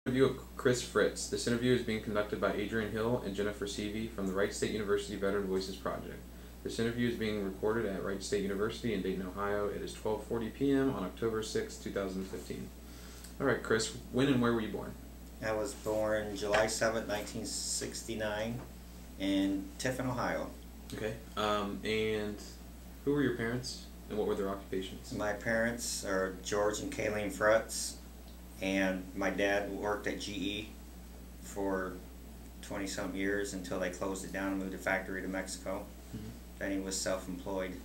Interview of Chris Fretz. This interview is being conducted by Adrian Hill and Jennifer Seavey from the Wright State University Veteran Voices Project. This interview is being recorded at Wright State University in Dayton, Ohio. It is 12:40 p.m. on October 6, 2015. All right, Chris, when and where were you born? I was born July 7th, 1969 in Tiffin, Ohio. Okay. And who were your parents and what were their occupations? My parents are George and Kayleen Fretz, and my dad worked at GE for 20-some years until they closed it down and moved the factory to Mexico. Then he was self-employed.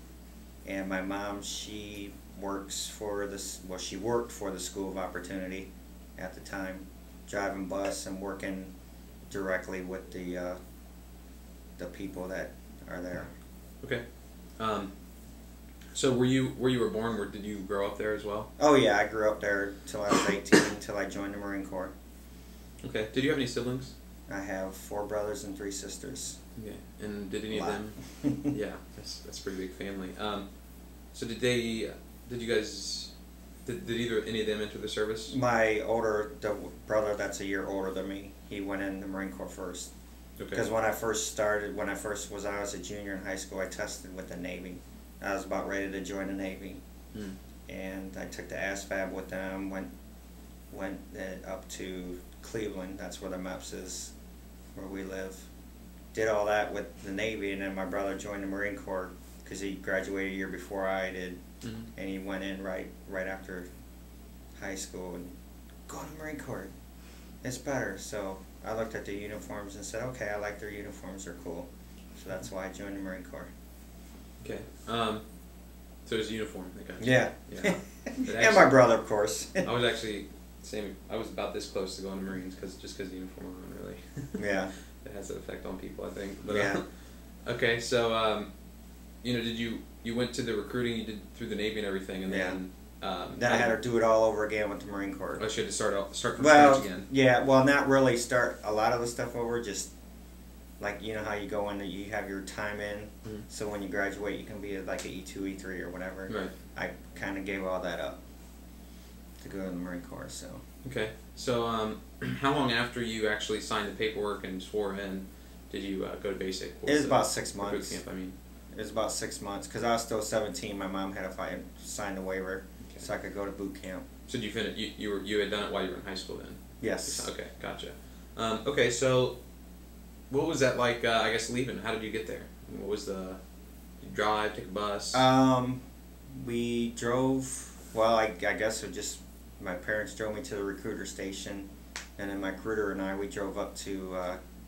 And my mom, she works for this, well, she worked for the School of Opportunity at the time, driving bus and working directly with the people that are there. Okay. So where you were born, did you grow up there as well? Oh yeah, I grew up there till I was 18, until I joined the Marine Corps. Okay. Did you have any siblings? I have 4 brothers and 3 sisters. Okay. And did any of them? Yeah, that's a pretty big family. So did either any of them enter the service? My the brother that's a year older than me, he went in the Marine Corps first. Okay. Because when I was a junior in high school, I tested with the Navy. I was about ready to join the Navy, and I took the ASVAB with them. Went up to Cleveland. That's where the MEPS is, where we live. Did all that with the Navy, and then my brother joined the Marine Corps because he graduated a year before I did, and he went in right after high school and go to the Marine Corps. It's better. So I looked at the uniforms and said, okay, I like their uniforms. They're cool. So that's why I joined the Marine Corps. Okay. So it was a uniform. Yeah. Yeah. And my brother, of course. I was actually same. I was about this close to going to Marines because the uniform alone really. Yeah. It has an effect on people, I think. But, yeah. Okay, so did you went to the recruiting you did through the Navy and everything, and then then I had to do it all over again with the Marine Corps. Oh, so you had to start from scratch again. Yeah. Well, not really start a lot of the stuff over. Just like how you go in, you have your time in. So when you graduate, you can be like a E2, E3, or whatever. Right. I kind of gave all that up to go to the Marine Corps. So. Okay. So how long after you actually signed the paperwork and swore in did you go to basic? It was about 6 months. Boot camp, I mean. It was about 6 months because I was still 17. My mom had to sign the waiver so I could go to boot camp. So did you finish? You had done it while you were in high school then? Yes. Okay, gotcha. Okay, so what was that like? I guess leaving. How did you get there? What was did you drive? Take a bus? We drove. Well, I guess it just my parents drove me to the recruiter station, and then my recruiter and we drove up to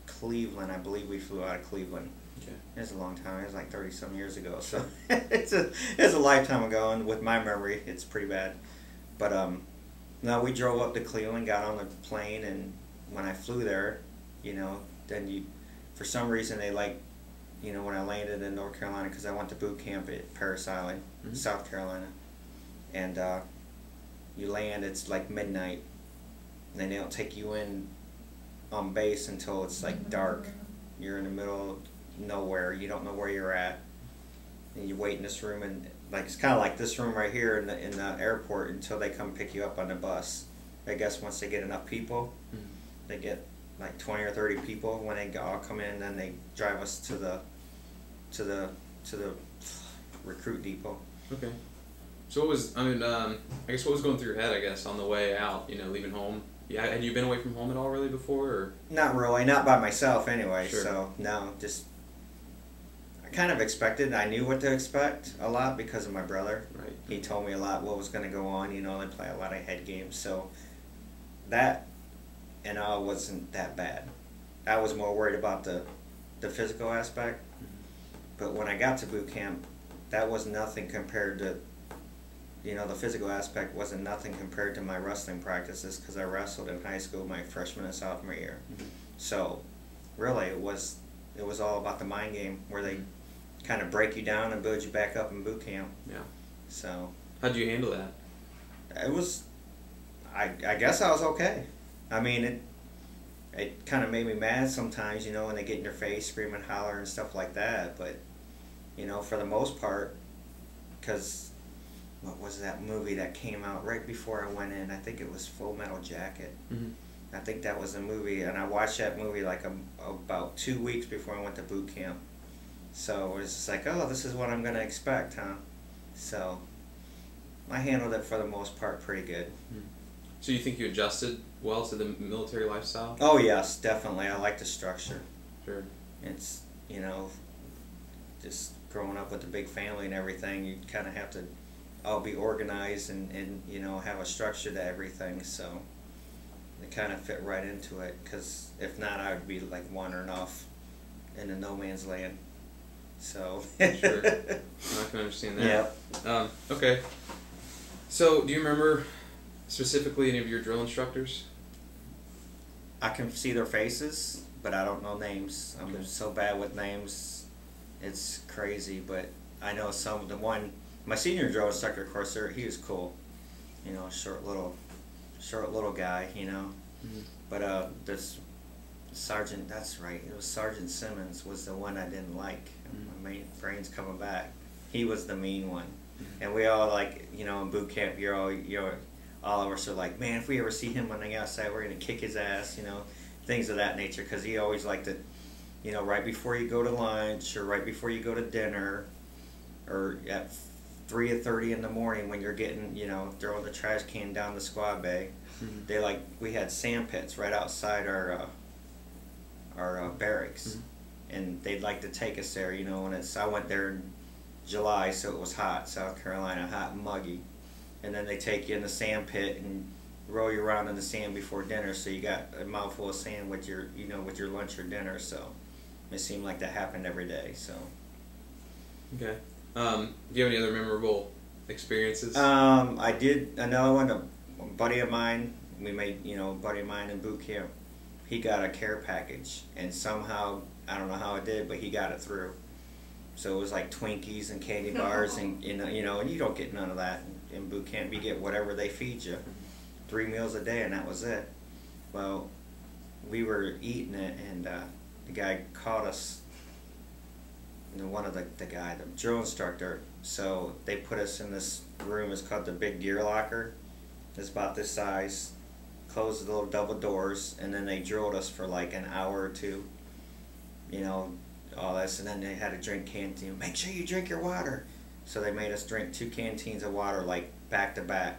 Cleveland. I believe we flew out of Cleveland. Okay. It was a long time. It was like 30-some years ago. So it's a lifetime ago, and with my memory, it's pretty bad. But no, we drove up to Cleveland, got on the plane, and when I flew there, then for some reason they when I landed in North Carolina, because I went to boot camp at Parris Island, South Carolina, and you land, it's like midnight, and then they don't take you in on base until it's like dark. You're in the middle of nowhere. You don't know where you're at, and you wait in this room, and it's kind of like this room right here in the airport until they come pick you up on the bus. I guess once they get enough people, they get like 20 or 30 people. When they all come in, then they drive us to the recruit depot. Okay. So what was I guess what was going through your head, I guess, on the way out, leaving home? Yeah, had you been away from home at all really before? Or? Not really, not by myself anyway. Sure. So no, just I kind of expected. I knew what to expect a lot because of my brother. Right. He told me a lot what was going to go on. They play a lot of head games, so that and all wasn't that bad. I was more worried about the physical aspect. But when I got to boot camp, that was nothing compared to. The physical aspect wasn't nothing compared to my wrestling practices because I wrestled in high school my freshman and sophomore year. So, really, it was all about the mind game where they kind of break you down and build you back up in boot camp. Yeah. So. How'd you handle that? It was. I guess I was okay. I mean, it kind of made me mad sometimes, when they get in your face, scream and holler and stuff like that. But, for the most part, because. What was that movie that came out right before I went in? I think it was Full Metal Jacket. I think that was a movie, and I watched that movie like about 2 weeks before I went to boot camp. So it was just like, oh, this is what I'm gonna expect, huh? So I handled it for the most part pretty good. So you think you adjusted well to the military lifestyle? Oh yes, definitely. I like the structure. Sure. It's, you know, just growing up with a big family and everything, you kind of have to all be organized and you know, have a structure to everything. So it kind of fit right into it, because if not, I would be like wandering off into no man's land. So sure, I can understand that. Yeah. Okay. So, do you remember specifically any of your drill instructors? I can see their faces, but I don't know names. I'm Okay. so bad with names, it's crazy. But I know some of the one. My senior drill instructor, of course, he was cool. You know, short little guy. You know, Mm-hmm. but this Sergeant, that's right. It was Sergeant Simmons was the one I didn't like. Mm-hmm. My brain's coming back. He was the mean one, Mm-hmm. and we all like, you know, in boot camp, all of us are like, man, if we ever see him on the outside, we're gonna kick his ass, you know, things of that nature. Because he always liked to, you know, right before you go to lunch or right before you go to dinner, or at 3:30 in the morning when you're getting, you know, throwing the trash can down the squad bay. Mm-hmm. We had sand pits right outside our barracks, Mm-hmm. and they'd like to take us there, you know. And I went there in July, so it was hot, South Carolina, hot and muggy. And then they take you in the sand pit and roll you around in the sand before dinner, so you got a mouthful of sand with your, you know, with your lunch or dinner. So it seemed like that happened every day. So Okay. Do you have any other memorable experiences? I did another one. A buddy of mine, we made, you know, a buddy of mine in boot camp. He got a care package, and somehow, I don't know how it did, but he got it through. So it was like Twinkies and candy bars, and you know, and you don't get none of that in boot camp. You get whatever they feed you, 3 meals a day, and that was it. Well, we were eating it, and the guy caught us. You know, one of the drill instructor. So they put us in this room. It's called the big gear locker. It's about this size. Closed the little double doors, and then they drilled us for like an hour or two. You know, all this, and then they had a drink canteen. Make sure you drink your water. So they made us drink 2 canteens of water, like back to back.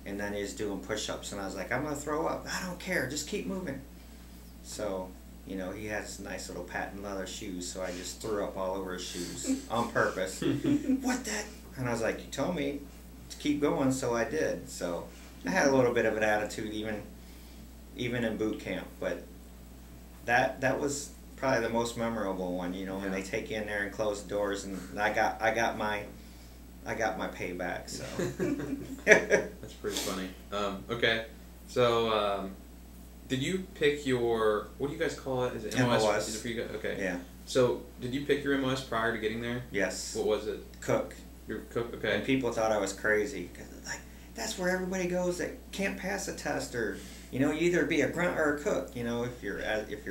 And then he was doing push-ups, and I was like, I'm gonna throw up. I don't care, just keep moving. So, you know, he has nice little patent leather shoes, so I just threw up all over his shoes on purpose. What that? And I was like, you told me to keep going, so I did. So I had a little bit of an attitude even in boot camp, but that was probably the most memorable one, you know, when they take you in there and close the doors, and I got my payback. So That's pretty funny. Okay, so did you pick your, what do you guys call it? Is it MOS? MOS. Is it for you guys? Okay. Yeah. So did you pick your MOS prior to getting there? Yes. What was it? Cook. Your cook. Okay. And people thought I was crazy, because like, that's where everybody goes that can't pass a test, or you know, you either be a grunt or a cook. You know, if your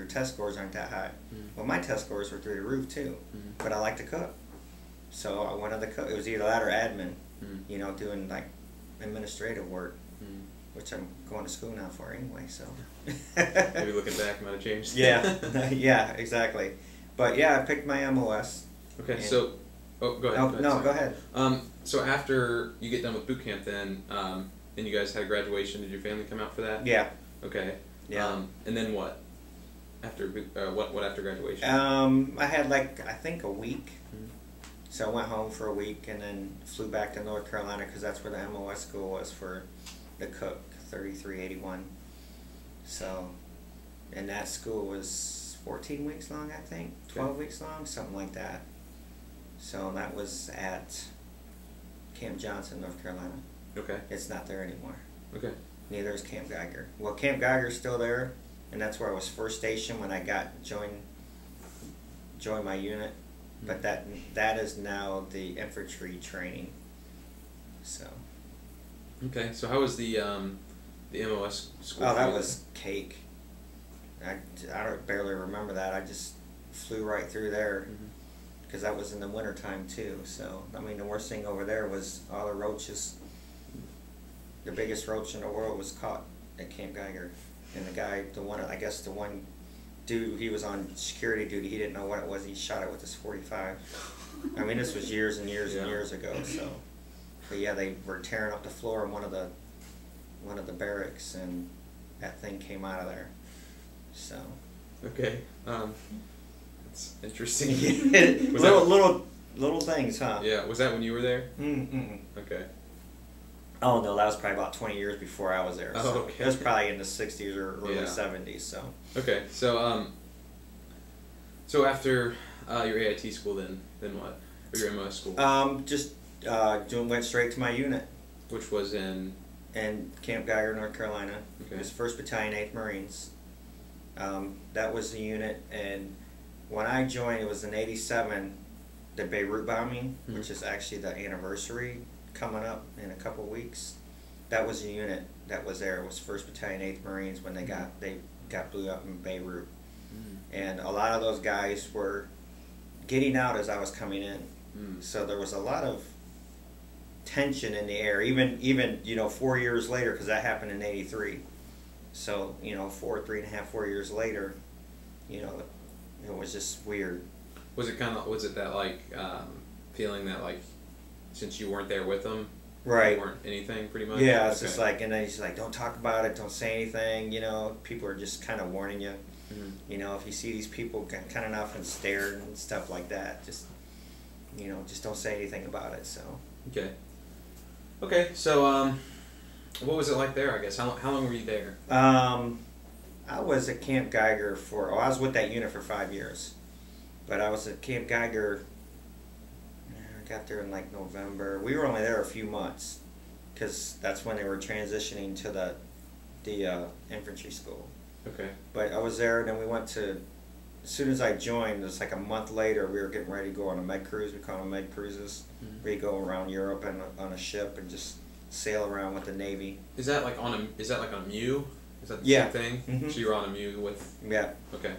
test scores aren't that high. Well, my test scores were through the roof too, but I like to cook, so I wanted to cook. It was either that or admin. You know, doing like administrative work, which I'm going to school now for anyway. So Maybe looking back, might have changed. yeah, yeah, exactly. But yeah, I picked my MOS. Okay, so go ahead. Oh, no, go ahead. So after you get done with boot camp, then you guys had a graduation. Did your family come out for that? Yeah. Okay. Yeah. And then what? After what after graduation? I had like, I think a week. So I went home for a week and then flew back to North Carolina, because that's where the MOS school was for the cook, 3381. So, and that school was 14 weeks long, I think, 12 weeks long, something like that. So that was at Camp Johnson, North Carolina. Okay. It's not there anymore. Okay. Neither is Camp Geiger. Well, Camp Geiger's still there, and that's where I was first stationed when I joined my unit. But that is now the infantry training. So. Okay. So how was the MOS school? Oh, that was cake. I barely remember that. I just flew right through there, because that was in the wintertime too. So I mean, the worst thing over there was all the roaches. The biggest roach in the world was caught at Camp Geiger. and the guy, I guess the one dude, he was on security duty. He didn't know what it was. He shot it with his .45. I mean, this was years and years and years ago. So, but yeah, they were tearing up the floor in one of the barracks, and that thing came out of there. So. Okay. That's interesting. little things, huh? Yeah. Was that when you were there? Mm-mm. Okay. Oh no, that was probably about 20 years before I was there. So oh, okay. It was probably in the 60s or early 70s. So. Okay, so so after your AIT school, then what? Or your MOS school? Just went straight to my unit. Which was in Camp Geiger, North Carolina. Okay. It was 1st Battalion, 8th Marines. That was the unit, and when I joined, it was in '87, the Beirut bombing, which is actually the anniversary coming up in a couple weeks. That was the unit that was there. It was 1st Battalion, 8th Marines when they got blew up in Beirut, and a lot of those guys were getting out as I was coming in. So there was a lot of tension in the air, even 4 years later, because that happened in '83. So 4 years later, it was just weird. Was it that like feeling that like since you weren't there with them, right? You weren't anything pretty much. Yeah, it's just like, and then he's like, don't talk about it, don't say anything. People are just kind of warning you. If you see these people kind of enough and stare and stuff like that, just just don't say anything about it. So. Okay, so what was it like there? I guess how long were you there? I was at Camp Geiger I was with that unit for 5 years, but I was at Camp Geiger. I got there in like November. We were only there a few months, because that's when they were transitioning to the infantry school. Okay. But I was there, and then we went to. As soon as I joined, it was like a month later, we were getting ready to go on a med cruise. We call them med cruises. Where you go around Europe on a ship and just sail around with the Navy. Is that like on a MEU? Is that the same thing? So you were on a MEU with. Yeah. Okay.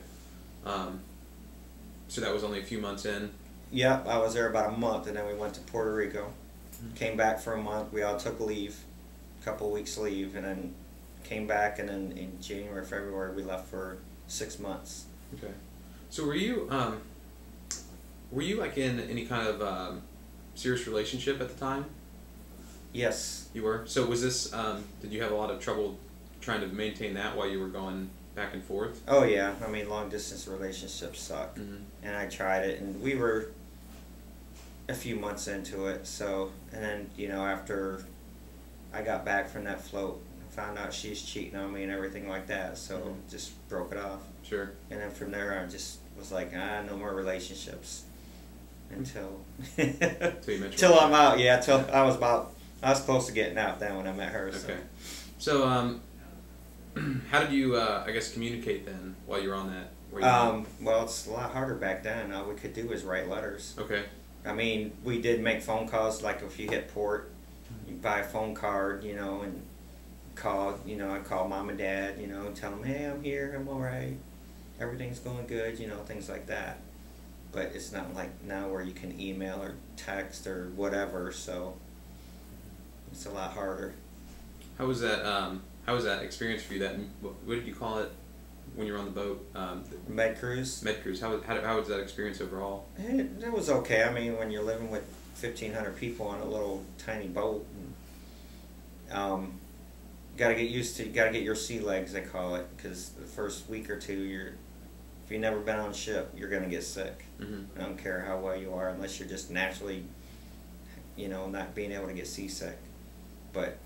So that was only a few months in. Yeah, I was there about a month, and then we went to Puerto Rico. Came back for a month. We all took leave, a couple weeks leave, and then came back. And then in January, February, we left for 6 months. Okay. So were you like in any kind of serious relationship at the time? Yes. You were? So was this, did you have a lot of trouble trying to maintain that while you were going back and forth? Oh yeah, I mean long distance relationships suck. And I tried it, and we were a few months into it, so, and then, after I got back from that float, I found out she's cheating on me and everything like that, so just broke it off. Sure. And then from there I just was like, no more relationships until till I'm out. Yeah, till I was close to getting out then when I met her. So. Okay. So how did you I guess communicate then while you were on that? Well, it's a lot harder back then. All we could do was write letters. Okay. I mean, we did make phone calls. Like if you hit port, you buy a phone card, and call. I call mom and dad, and tell them, hey, I'm here, I'm all right. Everything's going good, things like that. But it's not like now where you can email or text or whatever, so it's a lot harder. How was that experience for you? What did you call it when you were on the boat? Med cruise. Med cruise. How was that experience overall? It was okay. I mean, when you're living with 1,500 people on a little tiny boat, gotta get used to. Gotta get your sea legs, they call it, because the first week or two, if you've never been on a ship, you're gonna get sick. I don't care how well you are, unless you're just naturally, not being able to get seasick. But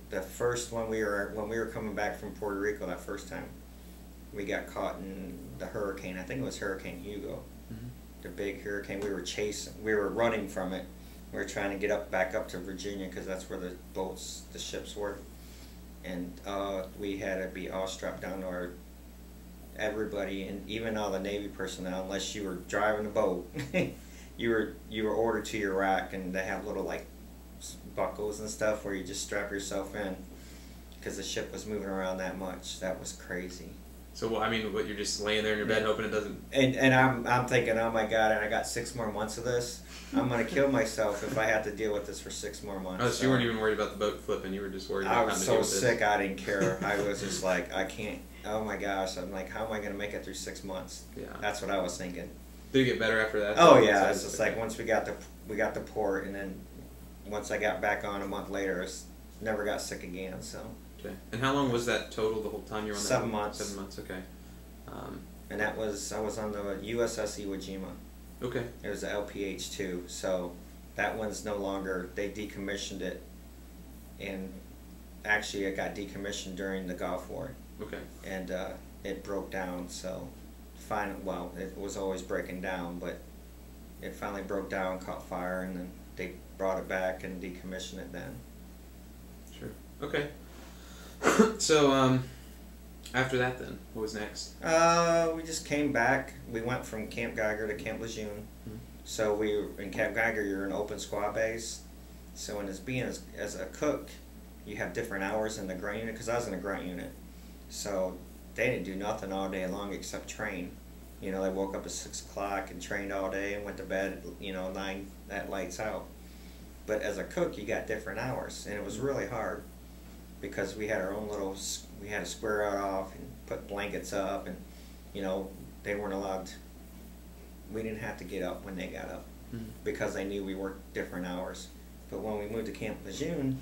the first when we were coming back from Puerto Rico that first time, we got caught in the hurricane. I think it was Hurricane Hugo, the big hurricane. We were running from it. We were trying to get back up to Virginia, because that's where the ships were. And we had to be all strapped down to everybody, and even all the Navy personnel, unless you were driving the boat, you were ordered to your rack, and they have little like buckles and stuff where you just strap yourself in, because the ship was moving around that much. That was crazy. So I mean, what, you're just laying there in your bed hoping it doesn't. And I'm thinking, oh my God, and I got 6 more months of this. I'm gonna kill myself if I have to deal with this for 6 more months. Oh, so you weren't even worried about the boat flipping. You were just worried about I having was to so deal with sick, this. I didn't care. I was just like, I can't. Oh my gosh, I'm like, how am I gonna make it through 6 months? Yeah. That's what I was thinking. Did it get better after that? Oh yeah, it's just like once we got the port, and then once I got back on a month later, never got sick again. So. Okay. And how long was that total? The whole time you were on that? 7 months. 7 months. Okay. And that was, I was on the USS Iwo Jima. Okay. It was the LPH-2, so that one's no longer. They decommissioned it, and actually it got decommissioned during the Gulf War. Okay. And it broke down. So, well, it was always breaking down, but it finally broke down, caught fire, and then they brought it back and decommissioned it then. Sure. Okay. So, after that then, what was next? We just came back. We went from Camp Geiger to Camp Lejeune. Mm-hmm. So we were in Camp Geiger, you're an open squad base. So in as a cook, you have different hours in the grunt unit, because I was in the grunt unit. So they didn't do nothing all day long except train. You know, they woke up at 6 o'clock and trained all day and went to bed, 9, that lights out. But as a cook, you got different hours, and it was really hard, because we had our own little, we had to square it off and put blankets up, and, they weren't allowed, we didn't have to get up when they got up, because they knew we worked different hours. But when we moved to Camp Lejeune,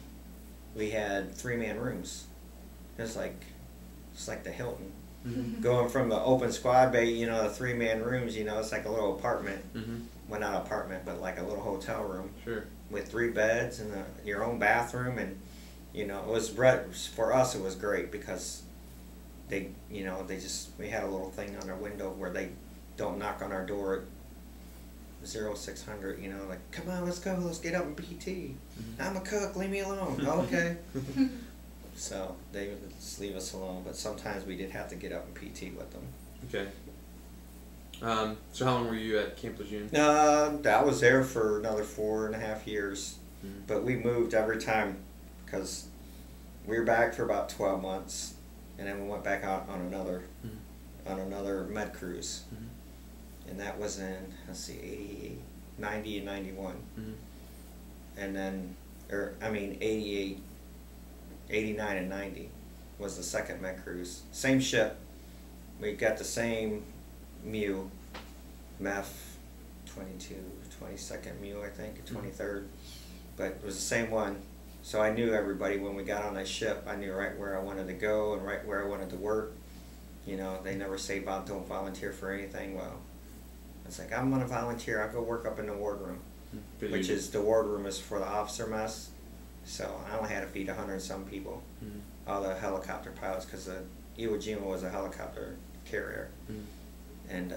we had 3-man rooms. It's like the Hilton. Mm-hmm. Going from the open squad bay, the 3-man rooms, it's like a little apartment. Mm-hmm. Well, not apartment, but like a little hotel room. Sure. With 3 beds and your own bathroom, and it was, for us it was great, because they we had a little thing on our window where they don't knock on our door at 0600, like, come on, let's go, let's get up and PT. Mm-hmm. I'm a cook, leave me alone. Okay. So they would just leave us alone, but sometimes we did have to get up and PT with them. Okay. So how long were you at Camp Lejeune? I was there for another 4.5 years, but we moved every time, because we were back for about 12 months, and then we went back out on another med cruise, and that was in 90 and 91, and then 88, 89 and 90 was the second med cruise. Same ship. We got the same MEF 22nd MEU, I think, 23rd, but it was the same one. So I knew everybody when we got on that ship. I knew right where I wanted to go and right where I wanted to work. They never say don't volunteer for anything. Well, it's like, I'm going to volunteer. I'll go work up in the wardroom, which is, the wardroom is for the officer mess. So I only had to feed 100 and some people, all the helicopter pilots, because the Iwo Jima was a helicopter carrier. And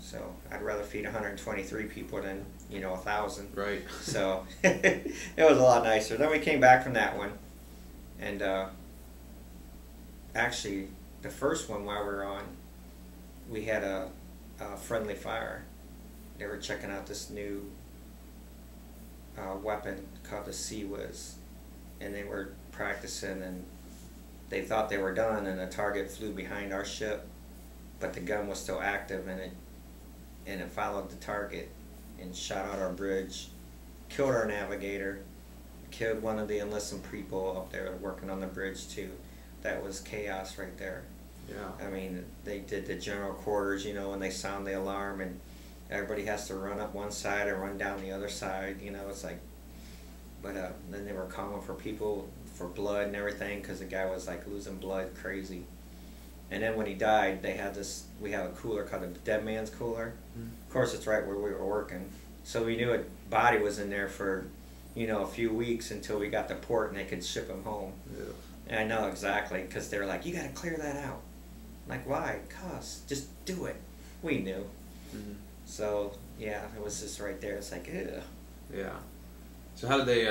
so I'd rather feed 123 people than 1,000. Right. So it was a lot nicer. Then we came back from that one, and actually the first one while we were on, we had a friendly fire. They were checking out this new weapon called the Sea Whiz, and they were practicing, and they thought they were done, and the target flew behind our ship, but the gun was still active, and it followed the target and shot out our bridge, killed our navigator, killed one of the enlisted people up there working on the bridge too. That was chaos right there. Yeah. I mean, they did the general quarters, when they sound the alarm, and everybody has to run up one side and run down the other side, it's like, but then they were calling for people for blood and everything, because the guy was like losing blood crazy. And then when he died, we have a cooler called a dead man's cooler. Of course, it's right where we were working. So we knew a body was in there for, a few weeks until we got to port and they could ship him home. Yeah. And I know exactly, because they were like, you got to clear that out. I'm like, why? Cause, just do it. We knew. So, yeah, it was just right there. It's like, ew. Yeah. So how did they,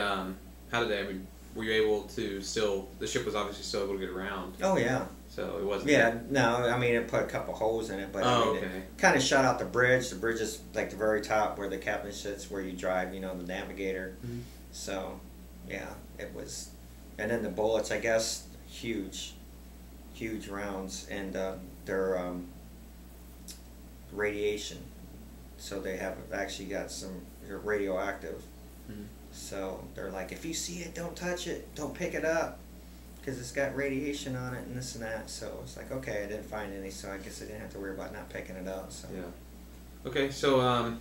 were you able to still, the ship was obviously still able to get around? Oh, yeah. So it wasn't... Yeah, no, it put a couple holes in it, but okay. It kind of shut out the bridge. The bridge is like the very top where the captain sits, where you drive, the navigator. So, yeah, it was... And then the bullets, I guess, huge. huge rounds, and they're radiation. So they have actually got some, they're radioactive. Mm-hmm. So they're like, if you see it, don't touch it, don't pick it up, because it's got radiation on it and this and that. So it's like, okay, I didn't find any, so I guess I didn't have to worry about not picking it up. So yeah. Okay, so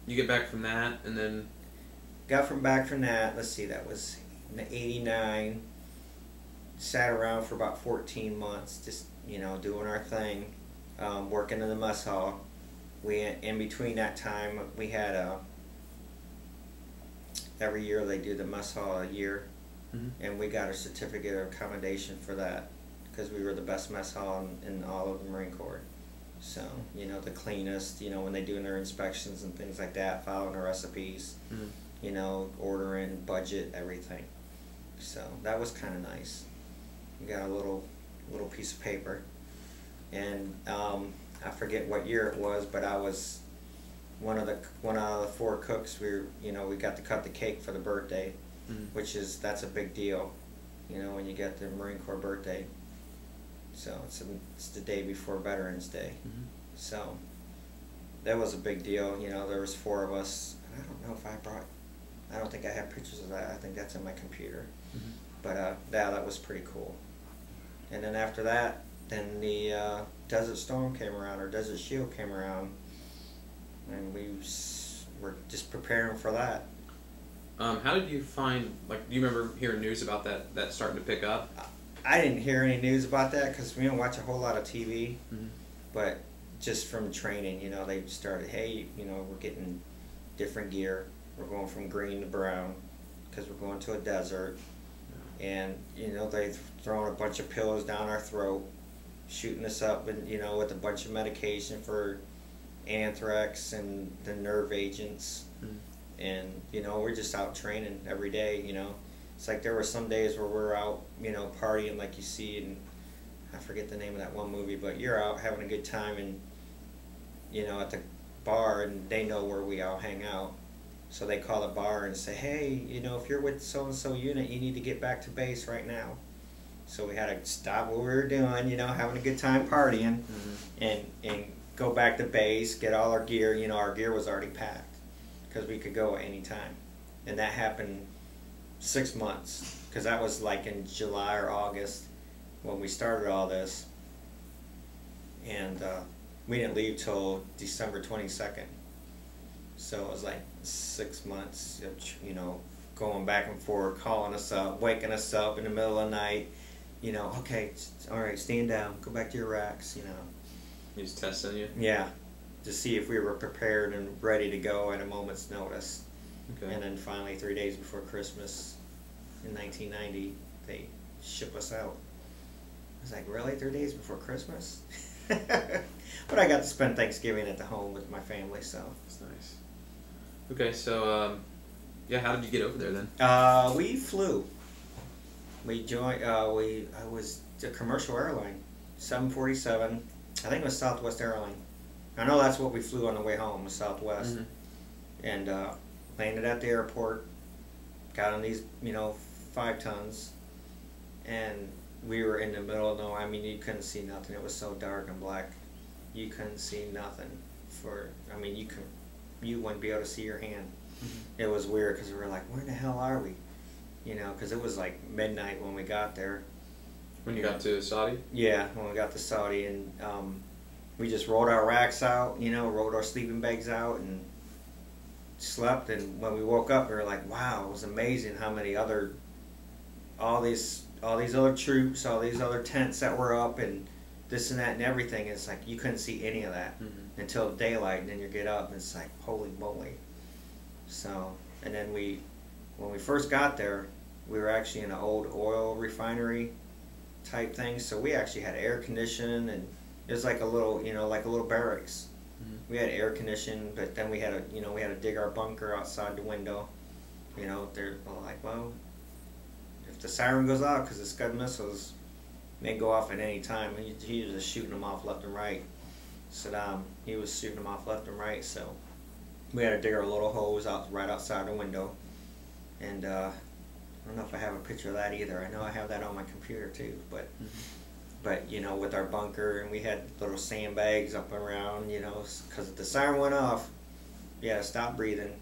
you get back from that, and then back from that. Let's see, that was in '89. Sat around for about 14 months, just doing our thing, working in the mess hall. In between that time, we had every year they do the mess hall a year, mm-hmm. and we got a certificate of commendation for that because we were the best mess hall in all of the Marine Corps. So the cleanest, when they do their inspections and things like that, following the recipes, mm-hmm. Ordering, budget, everything. So that was kind of nice. We got a little piece of paper, and I forget what year it was, but I was one out of the 4 cooks. We got to cut the cake for the birthday, mm-hmm. that's a big deal, when you get the Marine Corps birthday. So it's the day before Veterans Day, mm-hmm. so that was a big deal. There was 4 of us. I don't know if I don't think I have pictures of that. I think that's in my computer, mm-hmm. but that was pretty cool. And then after that, then the Desert Storm came around, or Desert Shield came around, and we were just preparing for that. How did you find, do you remember hearing news about that starting to pick up? I didn't hear any news about that because we don't watch a whole lot of TV, mm-hmm. but just from training, they started, hey, we're getting different gear. We're going from green to brown because we're going to a desert. And they've thrown a bunch of pills down our throat, shooting us up, and with a bunch of medication for anthrax and the nerve agents. And we're just out training every day. It's like there were some days where we're out partying like you see, and I forget the name of that one movie, but you're out having a good time, and at the bar, and they know where we all hang out. So they call the bar and say, hey, if you're with so-and-so unit, you need to get back to base right now. So we had to stop what we were doing, having a good time partying, mm-hmm. and go back to base, get all our gear. Our gear was already packed because we could go at any time. And that happened 6 months, because that was like in July or August when we started all this. And we didn't leave till December 22nd. So it was like 6 months, going back and forth, calling us up, waking us up in the middle of the night. Okay, all right, stand down, go back to your racks. He's testing you? Yeah, to see if we were prepared and ready to go at a moment's notice. Okay. And then finally, 3 days before Christmas in 1990, they ship us out. I was like, really, 3 days before Christmas? But I got to spend Thanksgiving at the home with my family, so. That's nice. Okay, so, how did you get over there then? We flew. We joined, I was a commercial airline, 747. I think it was Southwest Airline. I know that's what we flew on the way home, was Southwest. Mm-hmm. And landed at the airport, got on these, 5 tons, and we were in the middle of nowhere. I mean, you couldn't see nothing. It was so dark and black. You couldn't see nothing. You wouldn't be able to see your hand. Mm-hmm. It was weird because we were like, where the hell are we? Because it was like midnight when we got there. When you got to Saudi? Yeah, when we got to Saudi, and we just rolled our racks out, rolled our sleeping bags out, and slept. And when we woke up, we were like, wow, it was amazing how many all these other troops, all these other tents that were up, and this and that and everything. It's like you couldn't see any of that until daylight, and then you get up and it's like, holy moly. So, and then when we first got there, we were actually in an old oil refinery type thing, so we actually had air conditioning, and it was like a little, like a little barracks. We had air conditioning, but then we had to dig our bunker outside the window. They're like, well, if the siren goes out, because the Scud missiles may go off at any time, he was just shooting them off left and right. Saddam, he was shooting them off left and right, so we had to dig our little hose out right outside the window. And I don't know if I have a picture of that either. I know I have that on my computer too, but But, you know, with our bunker, and we had little sandbags up and around, you know, because if the siren went off, yeah, stop breathing,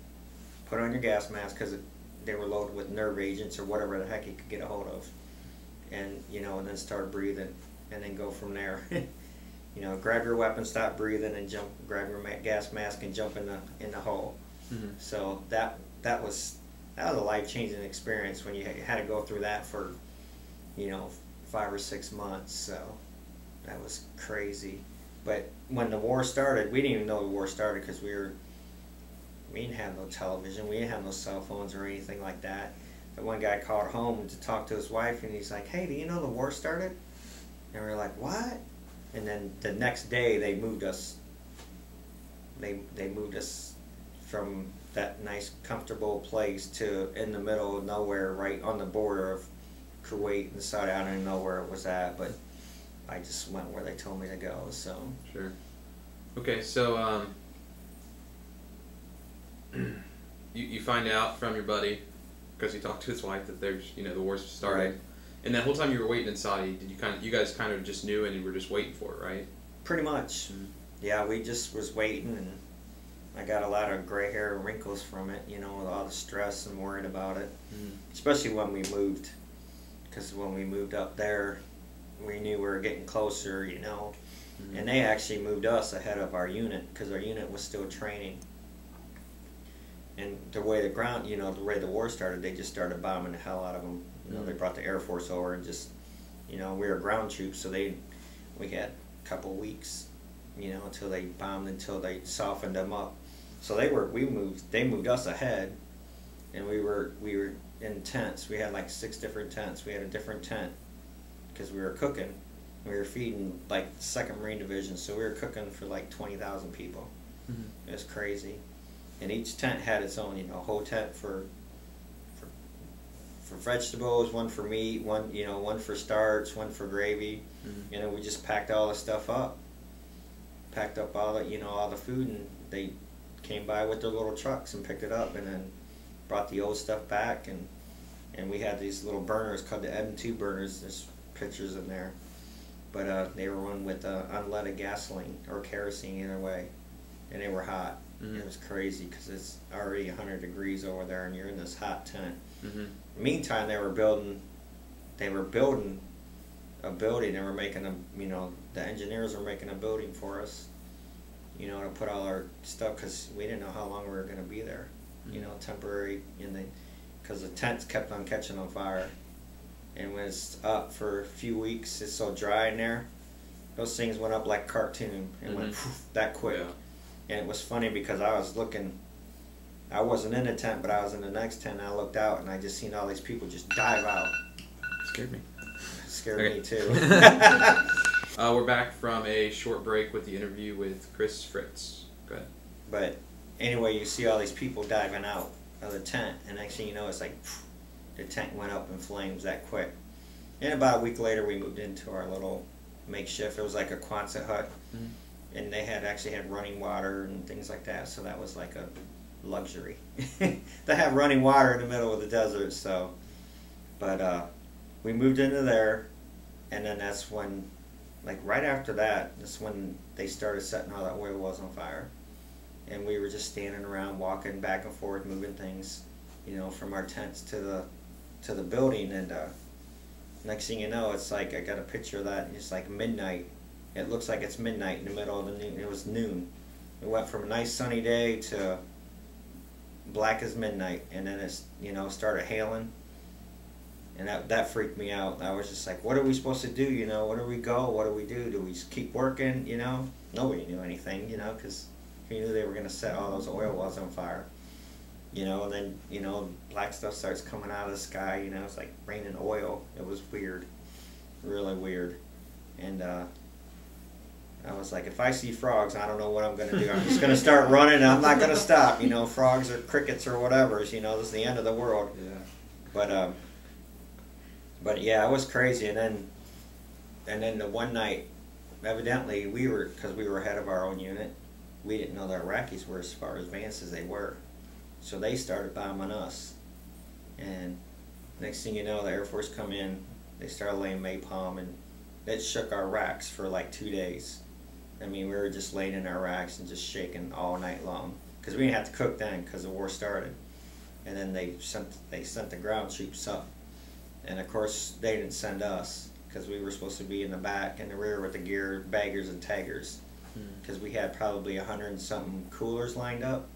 put on your gas mask, because they were loaded with nerve agents or whatever the heck you could get a hold of. And, you know, and then start breathing, and then go from there. You know, grab your weapon, stop breathing, and jump. Grab your gas mask and jump in the hole. Mm-hmm. So that was a life-changing experience when you had to go through that for, you know, 5 or 6 months. So that was crazy. But when the war started, we didn't even know the war started because we didn't have no television, we didn't have no cell phones or anything like that. The one guy called home to talk to his wife, and he's like, "Hey, do you know the war started?" And we're like, "What?" And then the next day they moved us. They moved us from that nice, comfortable place to in the middle of nowhere, right on the border of Kuwait and Saudi. I don't even know where it was at, but I just went where they told me to go. So sure. Okay, so you find out from your buddy because he talked to his wife that there's the war's starting. Right. And that whole time you were waiting in Saudi, did you guys kind of just knew and you were just waiting for it, right? Pretty much. Mm-hmm. Yeah, we just was waiting, and I got a lot of gray hair and wrinkles from it, with all the stress and worried about it. Mm-hmm. Especially when we moved, because when we moved up there, we knew we were getting closer, Mm-hmm. And they actually moved us ahead of our unit because our unit was still training. And the way the way the war started, they just started bombing the hell out of them. They brought the Air Force over and just, we were ground troops, so we had a couple weeks, until they bombed, until they softened them up. So they moved us ahead, and we were in tents. We had like 6 different tents. We had a different tent because we were cooking. We were feeding like the 2nd Marine Division, so we were cooking for like 20,000 people. Mm-hmm. It was crazy. And each tent had its own, whole tent for vegetables, one for meat, one for starch, one for gravy. Mm-hmm. We just packed all the stuff up. Packed up all the, all the food, and they came by with their little trucks and picked it up, and then brought the old stuff back, and we had these little burners called the M2 burners. There's pictures in there, but they were run with unleaded gasoline or kerosene either way, and they were hot. Mm-hmm. It was crazy because it's already 100 degrees over there, and you're in this hot tent. Mm-hmm. Meantime, they were building a building. They were making the engineers were making a building for us, to put all our stuff, because we didn't know how long we were going to be there, mm-hmm. Temporary, because the tents kept on catching on fire, and when it's up for a few weeks, it's so dry in there, those things went up like a cartoon and mm-hmm. went poof, that quick. Yeah. And it was funny because I was looking, I wasn't in the tent, but I was in the next tent, and I looked out, and I just seen all these people just dive out. Scared me. Scared me too. We're back from a short break with the interview with Fretz. Go ahead. But anyway, you see all these people diving out of the tent, and next thing you know, it's like phew, the tent went up in flames that quick. And about a week later, we moved into our little makeshift. It was like a Quonset hut. Mm-hmm. And they actually had running water and things like that, so that was like a luxury. They have running water in the middle of the desert, so. But we moved into there, and then that's when, like right after that's when they started setting all that oil wells on fire. And we were just standing around, walking back and forth, moving things, from our tents to the building. And next thing you know, it's like I got a picture of that, and it's like midnight. It looks like it's midnight in the middle of the noon. It was noon. It went from a nice sunny day to black as midnight, and then it's started hailing, and that freaked me out. I was just like, what are we supposed to do? Where do we go? What do we do? Do we keep working? Nobody knew anything. Because who knew they were going to set all those oil wells on fire? And then black stuff starts coming out of the sky. It's like raining oil. It was weird, really weird, and. I was like, if I see frogs, I don't know what I'm going to do. I'm just going to start running, and I'm not going to stop. Frogs or crickets or whatever. This is the end of the world. Yeah. But yeah, it was crazy. And then the one night, evidently because we were ahead of our own unit, we didn't know the Iraqis were as far advanced as they were. So they started bombing us. And next thing you know, the Air Force come in. They started laying napalm and it shook our racks for like 2 days. I mean, we were just laying in our racks and just shaking all night long because we didn't have to cook then because the war started. And then they sent the ground troops up, and of course they didn't send us because we were supposed to be in the back and the rear with the gear baggers and taggers, because we had probably 100 and something coolers lined up.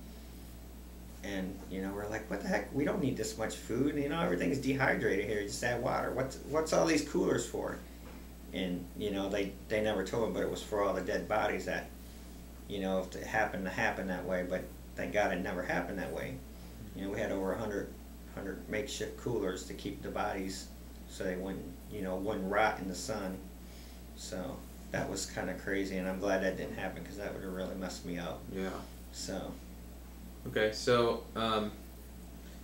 And you know, we're like, what the heck? We don't need this much food. You know, everything's dehydrated here. Just add water. What's all these coolers for? And you know, they never told them, but it was for all the dead bodies that, you know, if it happened to happen that way. But thank God it never happened that way. You know, we had over 100 makeshift coolers to keep the bodies so they wouldn't rot in the sun. So that was kind of crazy, and I'm glad that didn't happen because that would have really messed me up. Yeah. So. Okay, so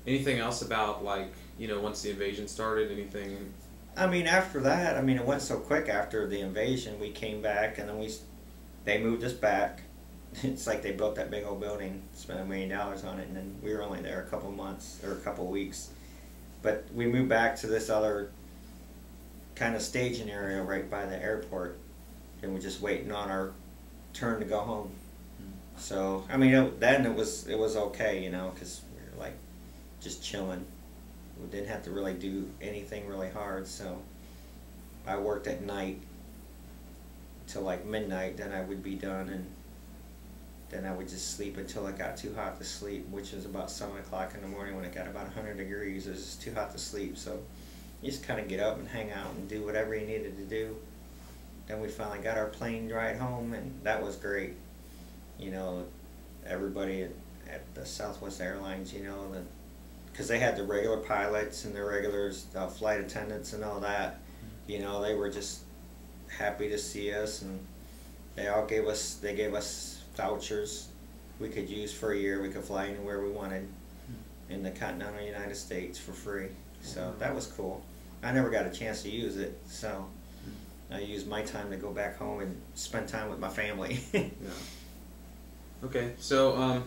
anything else about, like, you know, once the invasion started, anything? I mean, after that, I mean, it went so quick after the invasion. We came back, and then they moved us back. It's like they built that big old building, spent $1 million on it, and then we were only there a couple months or a couple weeks. But we moved back to this other kind of staging area right by the airport, and we're just waiting on our turn to go home. So I mean, then it was okay, you know, because we were like just chilling. We didn't have to really do anything really hard. So I worked at night till like midnight. Then I would be done, and then I would just sleep until it got too hot to sleep, which was about 7 o'clock in the morning when it got about 100 degrees. It was just too hot to sleep. So you just kind of get up and hang out and do whatever you needed to do. Then we finally got our plane ride home, and that was great. You know, everybody at the Southwest Airlines, you know, because they had the regular pilots and the regular flight attendants and all that, you know, they were just happy to see us, and they gave us vouchers we could use for a year. We could fly anywhere we wanted in the continental United States for free. So that was cool. I never got a chance to use it, so I used my time to go back home and spend time with my family. Yeah. Okay, so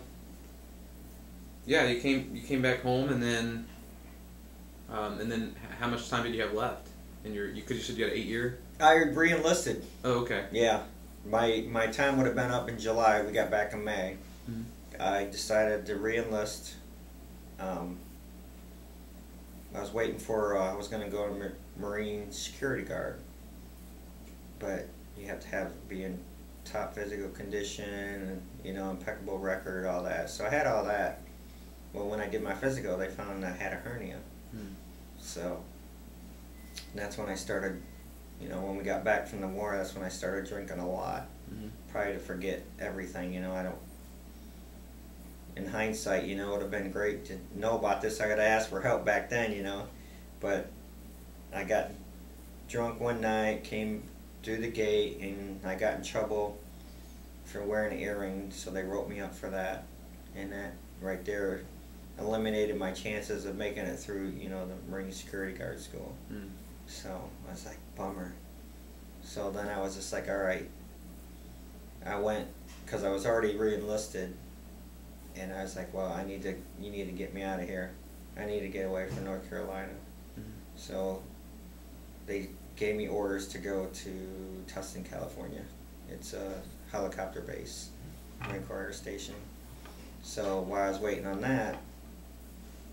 yeah, you came back home, and then how much time did you have left in your? You said you had an 8-year. I re-enlisted. Oh, okay. Yeah, my time would have been up in July. We got back in May. I decided to re-enlist. I was waiting for. I was going to go to Marine Security Guard, but you have to be in top physical condition, and, you know, impeccable record, all that. So I had all that. Well, when I did my physical, they found I had a hernia. So that's when I started, you know, when we got back from the war, that's when I started drinking a lot. Probably to forget everything, you know. In hindsight, you know, it would have been great to know about this. I got to ask for help back then, you know. But I got drunk one night, came through the gate, and I got in trouble for wearing an earring, so they wrote me up for that, and that right there eliminated my chances of making it through, you know, the Marine Security Guard school. So I was like, bummer. So then I was just like, all right. I went, because I was already re-enlisted, and I was like, well, you need to get me out of here. I need to get away from North Carolina. So they gave me orders to go to Tustin, California. It's a helicopter base, Marine Corps Air Station. So while I was waiting on that,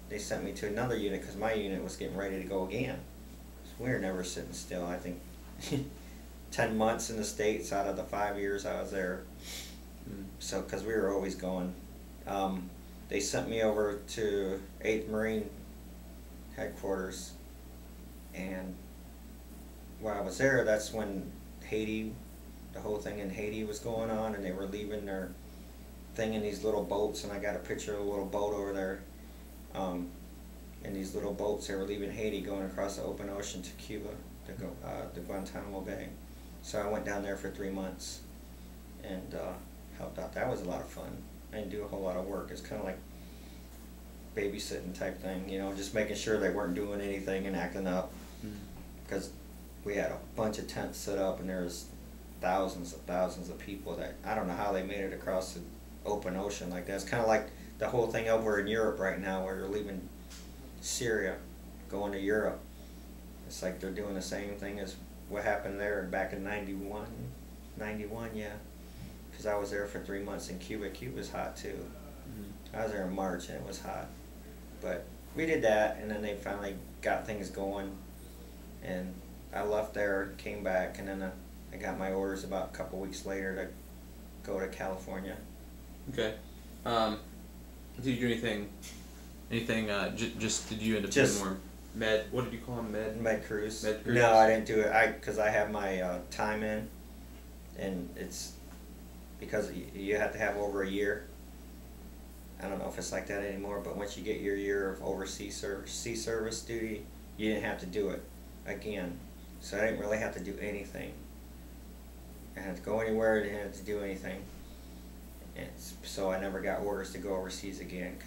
they sent me to another unit because my unit was getting ready to go again. So we were never sitting still. I think 10 months in the States out of the 5 years I was there. So, because we were always going. They sent me over to 8th Marine headquarters, and while I was there, that's when Haiti, the whole thing in Haiti was going on, and they were leaving their thing in these little boats, and I got a picture of a little boat over there. In these little boats, they were leaving Haiti, going across the open ocean to Cuba, to go to Guantanamo Bay. So I went down there for 3 months and helped out. That was a lot of fun. I didn't do a whole lot of work. It's kind of like babysitting type thing, you know, just making sure they weren't doing anything and acting up. Because we had a bunch of tents set up, and there's thousands of people that, I don't know how they made it across the open ocean like that. It's kind of like the whole thing over in Europe right now, where they're leaving Syria, going to Europe. It's like they're doing the same thing as what happened there back in 91, yeah. Because I was there for 3 months in Cuba. Cuba was hot too. I was there in March and it was hot. But we did that, and then they finally got things going, and I left there, came back, and then I got my orders about a couple weeks later to go to California. Okay. Did you do anything? Just did you end up Just doing more med? What did you call them? Med cruise. Med cruise? No, I didn't do it. Because I have my time in, and it's because you have to have over a year. I don't know if it's like that anymore, but once you get your year of overseas sea service duty, you didn't have to do it again. So I didn't really have to do anything. I didn't have to go anywhere. I didn't have to do anything. And so I never got orders to go overseas again.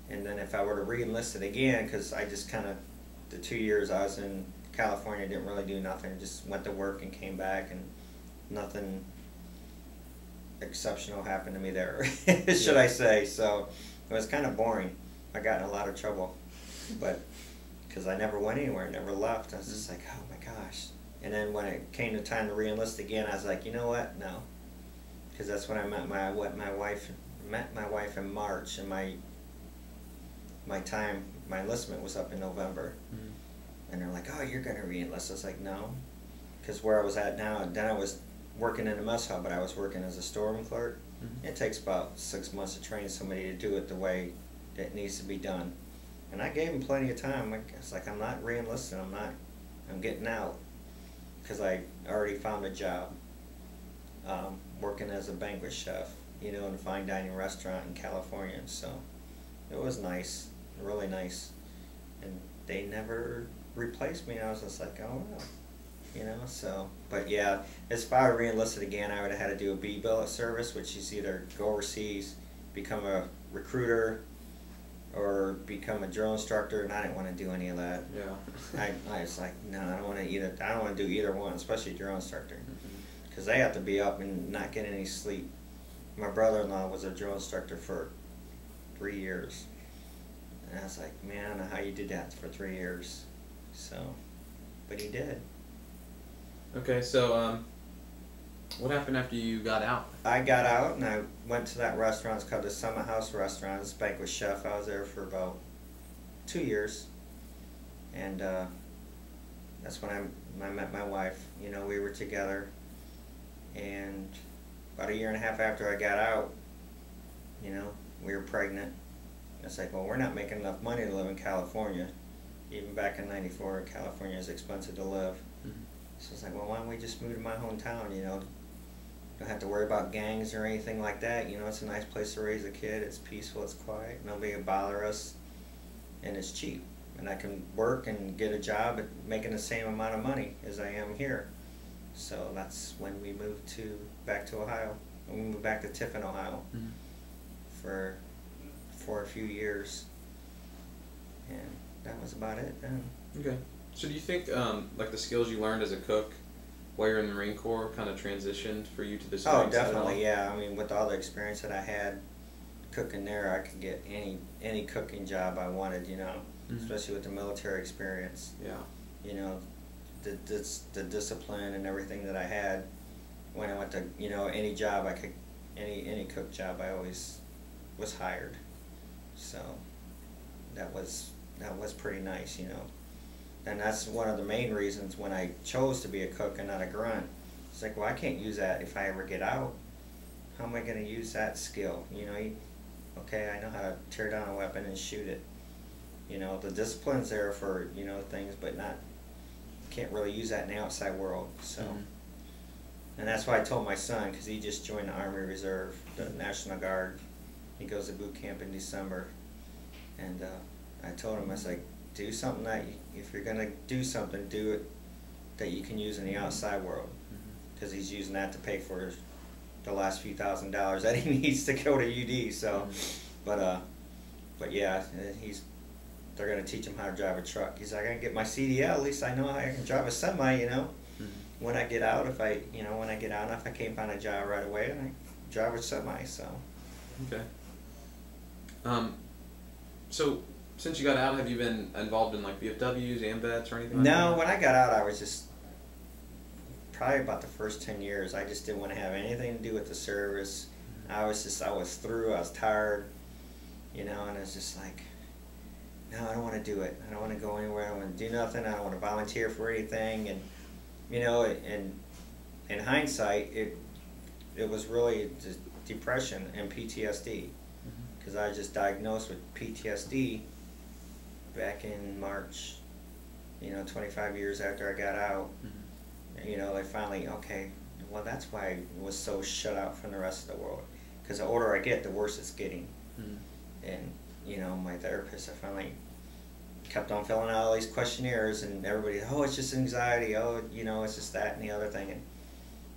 And then if I were to re-enlist it again, because I just kind of, the 2 years I was in California, didn't really do nothing. Just went to work and came back, and nothing exceptional happened to me there, should I say. So it was kind of boring. I got in a lot of trouble, but because I never went anywhere, never left. I was just like, oh my gosh. And then when it came to time to re-enlist again, I was like, you know what? No, because that's when I met my wife in March, and my enlistment was up in November. And they're like, oh, you're gonna re-enlist. I was like, no, because where I was at now, then I was working in a mess hall, but I was working as a storeroom clerk. It takes about 6 months to train somebody to do it the way it needs to be done. And I gave them plenty of time. It's like, I'm not re-enlisting, I'm getting out. Because I already found a job working as a banquet chef, in a fine dining restaurant in California. So it was nice, really nice. And they never replaced me. I was just like, oh well. So, but yeah, as far as re-enlisted again, I would have had to do a B-billet service, which is either go overseas, become a recruiter, or become a drill instructor, and I didn't want to do any of that. Yeah. I was like, no, I don't want to do either one, especially drill instructor, because they have to be up and not get any sleep. My brother-in-law was a drill instructor for 3 years, and I was like, man, I don't know how you did that for 3 years. So, but he did. Okay, so what happened after you got out? I got out and I went to that restaurant. It's called the Summit House Restaurant. It's banquet chef. I was there for about 2 years, and that's when I met my wife. We were together, and about 1.5 years after I got out, we were pregnant. It's like, well, we're not making enough money to live in California. Even back in '94, California is expensive to live. So it's like, well, why don't we just move to my hometown, Don't have to worry about gangs or anything like that, It's a nice place to raise a kid. It's peaceful, it's quiet, nobody will bother us, and it's cheap. And I can work and get a job at making the same amount of money as I am here. So that's when we moved back to Ohio. And we moved back to Tiffin, Ohio for a few years. And that was about it then. Okay. So do you think like the skills you learned as a cook while you're in the Marine Corps kind of transitioned for you to this? Oh, definitely, yeah. I mean, with all the experience that I had cooking there, I could get any cooking job I wanted, especially with the military experience. Yeah. The discipline and everything that I had when I went to, any job I could, any cook job, I always was hired. So that was pretty nice, And that's one of the main reasons when I chose to be a cook and not a grunt. It's like, well, I can't use that if I ever get out. How am I going to use that skill? Okay, I know how to tear down a weapon and shoot it. The discipline's there for, things, but can't really use that in the outside world. So, and that's why I told my son, because he just joined the Army Reserve, the National Guard. He goes to boot camp in December. And I told him, I was like, do something that, if you're going to do something, do it that you can use in the outside world. Because he's using that to pay for the last few $1,000s that he needs to go to UD. So, but yeah, they're going to teach him how to drive a truck. He's like, I can get my CDL, at least I know I can drive a semi, When I get out, if I can't find a job right away, I drive a semi, so. Okay. So, since you got out, have you been involved in like VFWs, AMVETs, or anything like that? No, when I got out, I was just probably about the first 10 years, I just didn't want to have anything to do with the service. I was through, I was tired, you know, and it's just like, no, I don't want to do it. I don't want to go anywhere. I don't want to do nothing. I don't want to volunteer for anything. And, you know, and in hindsight, it was really just depression and PTSD, because I was just diagnosed with PTSD back in March, you know, 25 years after I got out. You know, they finally, okay, well, that's why I was so shut out from the rest of the world, because the older I get, the worse it's getting. And, you know, my therapist, I finally kept on filling out all these questionnaires, and everybody, oh, it's just anxiety, oh, you know, it's just that and the other thing. And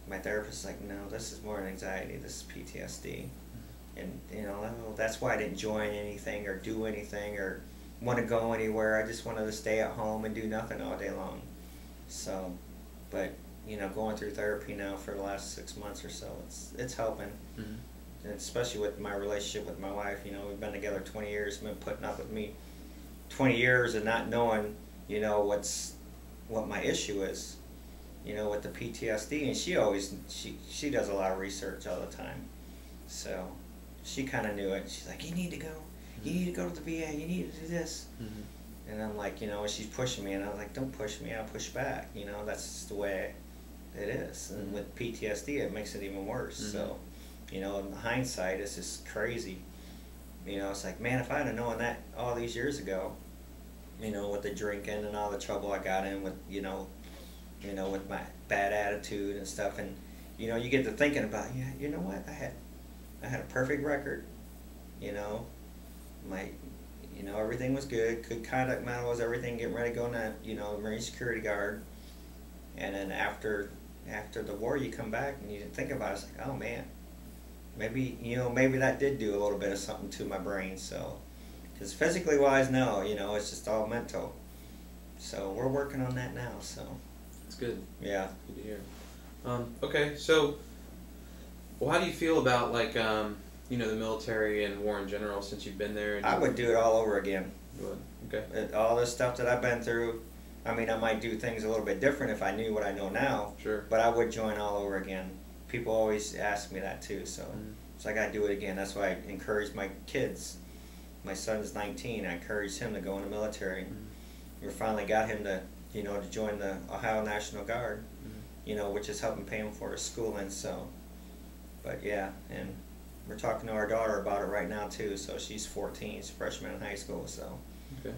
my therapist is like, no, this is more than anxiety, this is PTSD. And, you know, that's why I didn't join anything or do anything or want to go anywhere. I just wanted to stay at home and do nothing all day long. So, but, you know, going through therapy now for the last 6 months or so, it's helping. And especially with my relationship with my wife, you know, we've been together 20 years, been putting up with me 20 years and not knowing, you know, what my issue is, you know, with the PTSD. And she does a lot of research all the time. So she kind of knew it. She's like, you need to go to the VA, you need to do this. And I'm like, you know, she's pushing me, and I was like, don't push me, I'll push back. You know, that's just the way it is. And with PTSD, it makes it even worse. So, you know, in hindsight, it's just crazy. You know, it's like, man, if I'd have known that all these years ago, you know, with the drinking and all the trouble I got in with, you know, with my bad attitude and stuff, and, you know, you get to thinking about, yeah, you know what, I had a perfect record, you know, you know, everything was good conduct medal was everything, getting ready to go in that, you know, Marine Security Guard. And then after the war, you come back and you think about it, it's like, oh man, maybe, you know, maybe that did do a little bit of something to my brain. So, because physically wise, no, you know, it's just all mental. So we're working on that now. So it's good. Yeah. Good to hear. Okay, so, well, how do you feel about, like, you know, the military and war in general since you've been there? And I would do it all over again. You would? Okay. All this stuff that I've been through, I mean, I might do things a little bit different if I knew what I know now. Sure. But I would join all over again. People always ask me that too, so I got to do it again. That's why I encourage my kids. My son's 19. I encouraged him to go in the military. We finally got him to, you know, to join the Ohio National Guard, you know, which is helping pay him for his schooling. So, but yeah, and we're talking to our daughter about it right now too. So she's 14, she's a freshman in high school. So. Okay.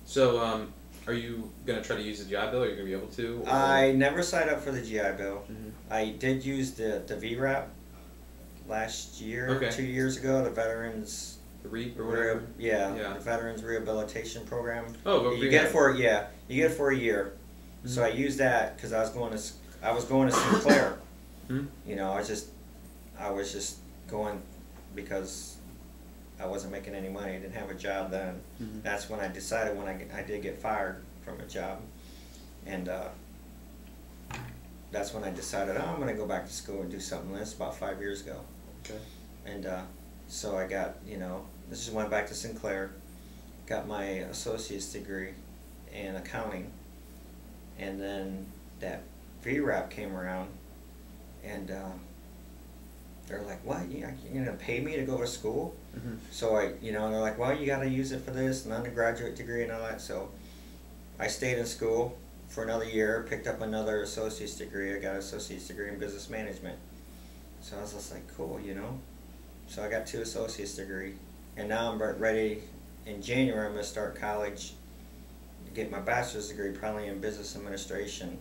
So, are you gonna try to use the GI Bill? Are you gonna be able to? Or? I never signed up for the GI Bill. I did use the VRAP last year, 2 years ago. The Veterans. The REAP or whatever. Yeah. The Veterans Rehabilitation Program. Oh, you get it for you get it for a year. So I used that because I was going to Sinclair. You know, I was just going because I wasn't making any money. I didn't have a job then. That's when I decided, when I did get fired from a job, and that's when I decided, oh, I'm going to go back to school and do something. That's about 5 years ago. Okay. And so I got, you know, just went back to Sinclair, got my associate's degree in accounting, and then that VRAP came around, and they're like, what, you're going to pay me to go to school? So you know, they're like, well, you got to use it for this, an undergraduate degree and all that. So I stayed in school for another year, picked up another associate's degree. I got an associate's degree in business management. So I was just like, cool, you know. So I got 2 associate's degree, and now I'm ready. In January, I'm going to start college, get my bachelor's degree, probably in business administration,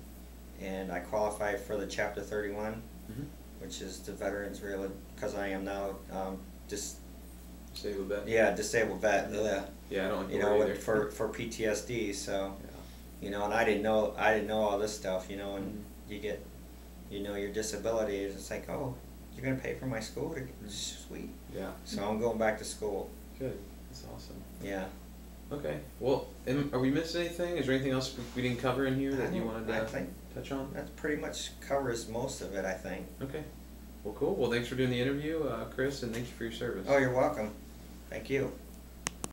and I qualified for the Chapter 31, which is the Veterans because I am now disabled vet. Yeah, disabled vet. Yeah, I don't like, you know, for PTSD. So, you know, and I didn't know all this stuff. You know, and you get, you know, your disability. It's like, oh, you're gonna pay for my school? Sweet. Yeah. So I'm going back to school. Good. That's awesome. Yeah. Okay. Well, are we missing anything? Is there anything else we didn't cover in here that you wanted to touch on? That pretty much covers most of it, I think. Okay. Well, cool. Well, thanks for doing the interview, Chris, and thank you for your service. Oh, you're welcome. Thank you.